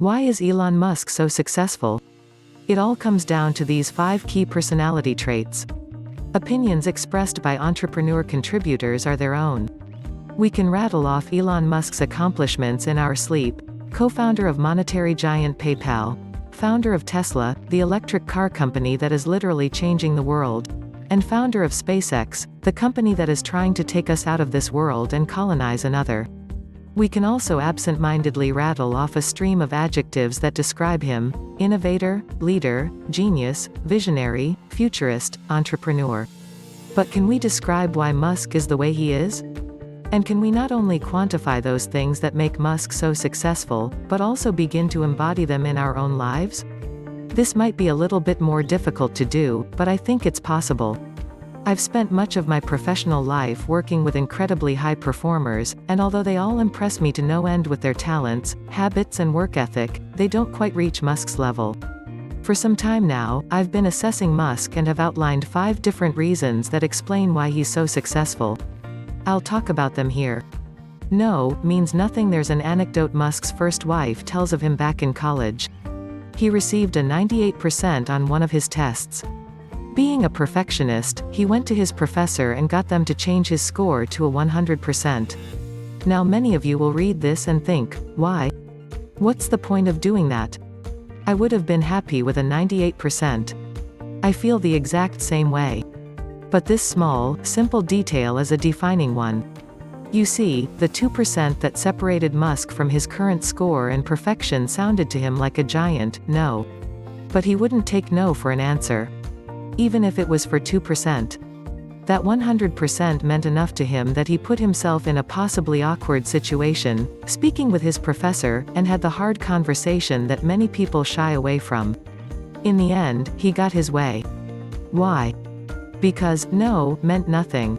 Why is Elon Musk so successful? It all comes down to these 5 key personality traits. Opinions expressed by entrepreneur contributors are their own. We can rattle off Elon Musk's accomplishments in our sleep: co-founder of monetary giant PayPal, founder of Tesla, the electric car company that is literally changing the world, and founder of SpaceX, the company that is trying to take us out of this world and colonize another. We can also absent-mindedly rattle off a stream of adjectives that describe him: innovator, leader, genius, visionary, futurist, entrepreneur. But can we describe why Musk is the way he is? And can we not only quantify those things that make Musk so successful, but also begin to embody them in our own lives? This might be a little bit more difficult to do, but I think it's possible. I've spent much of my professional life working with incredibly high performers, and although they all impress me to no end with their talents, habits and work ethic, they don't quite reach Musk's level. For some time now, I've been assessing Musk and have outlined 5 different reasons that explain why he's so successful. I'll talk about them here. No means nothing. There's an anecdote Musk's first wife tells of him back in college. He received a 98% on one of his tests. Being a perfectionist, he went to his professor and got them to change his score to a 100%. Now many of you will read this and think, why? What's the point of doing that? I would have been happy with a 98%. I feel the exact same way. But this small, simple detail is a defining one. You see, the 2% that separated Musk from his current score and perfection sounded to him like a giant no. But he wouldn't take no for an answer. Even if it was for 2%. That 100% meant enough to him that he put himself in a possibly awkward situation, speaking with his professor, and had the hard conversation that many people shy away from. In the end, he got his way. Why? Because no meant nothing.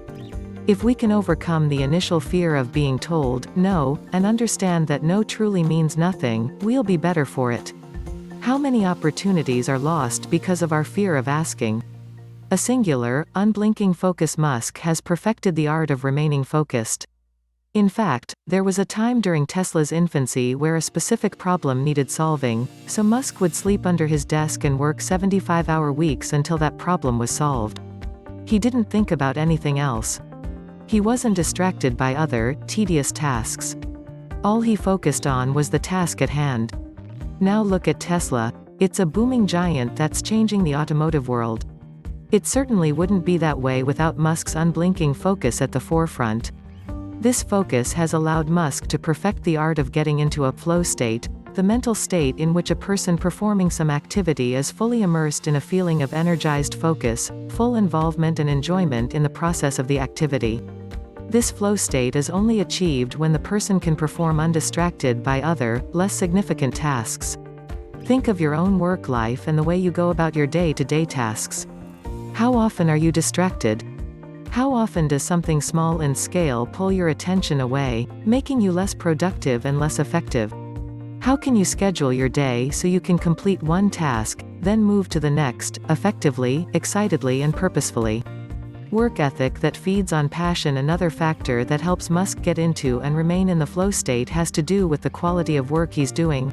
If we can overcome the initial fear of being told no, and understand that no truly means nothing, we'll be better for it. How many opportunities are lost because of our fear of asking? A singular, unblinking focus. Musk has perfected the art of remaining focused. In fact, there was a time during Tesla's infancy where a specific problem needed solving, so Musk would sleep under his desk and work 75-hour weeks until that problem was solved. He didn't think about anything else. He wasn't distracted by other, tedious tasks. All he focused on was the task at hand. Now look at Tesla. It's a booming giant that's changing the automotive world. It certainly wouldn't be that way without Musk's unblinking focus at the forefront. This focus has allowed Musk to perfect the art of getting into a flow state, the mental state in which a person performing some activity is fully immersed in a feeling of energized focus, full involvement and enjoyment in the process of the activity. This flow state is only achieved when the person can perform undistracted by other, less significant tasks. Think of your own work life and the way you go about your day-to-day tasks. How often are you distracted? How often does something small in scale pull your attention away, making you less productive and less effective? How can you schedule your day so you can complete one task, then move to the next, effectively, excitedly and purposefully? Work ethic that feeds on passion. Another factor that helps Musk get into and remain in the flow state has to do with the quality of work he's doing.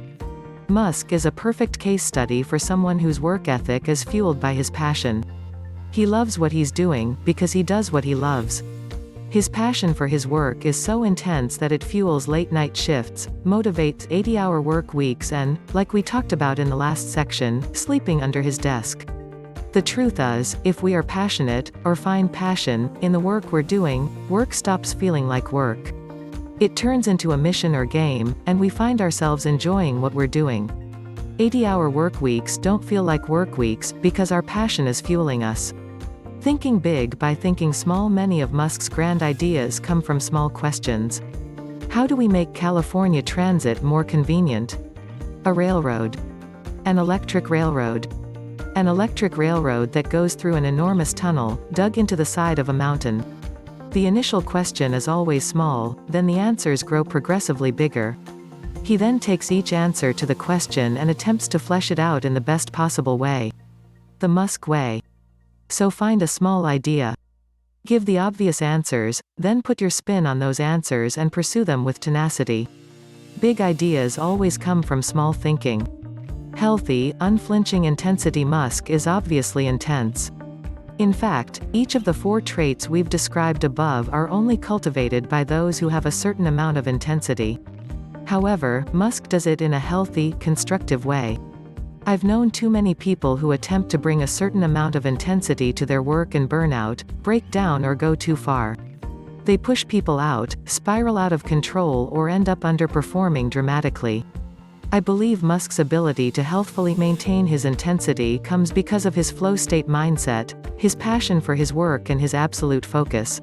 Musk is a perfect case study for someone whose work ethic is fueled by his passion. He loves what he's doing, because he does what he loves. His passion for his work is so intense that it fuels late-night shifts, motivates 80-hour work weeks and, like we talked about in the last section, sleeping under his desk. The truth is, if we are passionate, or find passion, in the work we're doing, work stops feeling like work. It turns into a mission or game, and we find ourselves enjoying what we're doing. 80-hour work weeks don't feel like work weeks, because our passion is fueling us. Thinking big by thinking small. Many of Musk's grand ideas come from small questions. How do we make California transit more convenient? A railroad. An electric railroad. An electric railroad that goes through an enormous tunnel, dug into the side of a mountain. The initial question is always small, then the answers grow progressively bigger. He then takes each answer to the question and attempts to flesh it out in the best possible way. The Musk way. So find a small idea. Give the obvious answers, then put your spin on those answers and pursue them with tenacity. Big ideas always come from small thinking. Healthy, unflinching intensity. Musk is obviously intense. In fact, each of the 4 traits we've described above are only cultivated by those who have a certain amount of intensity. However, Musk does it in a healthy, constructive way. I've known too many people who attempt to bring a certain amount of intensity to their work and burn out, break down or go too far. They push people out, spiral out of control or end up underperforming dramatically. I believe Musk's ability to healthfully maintain his intensity comes because of his flow state mindset, his passion for his work and his absolute focus.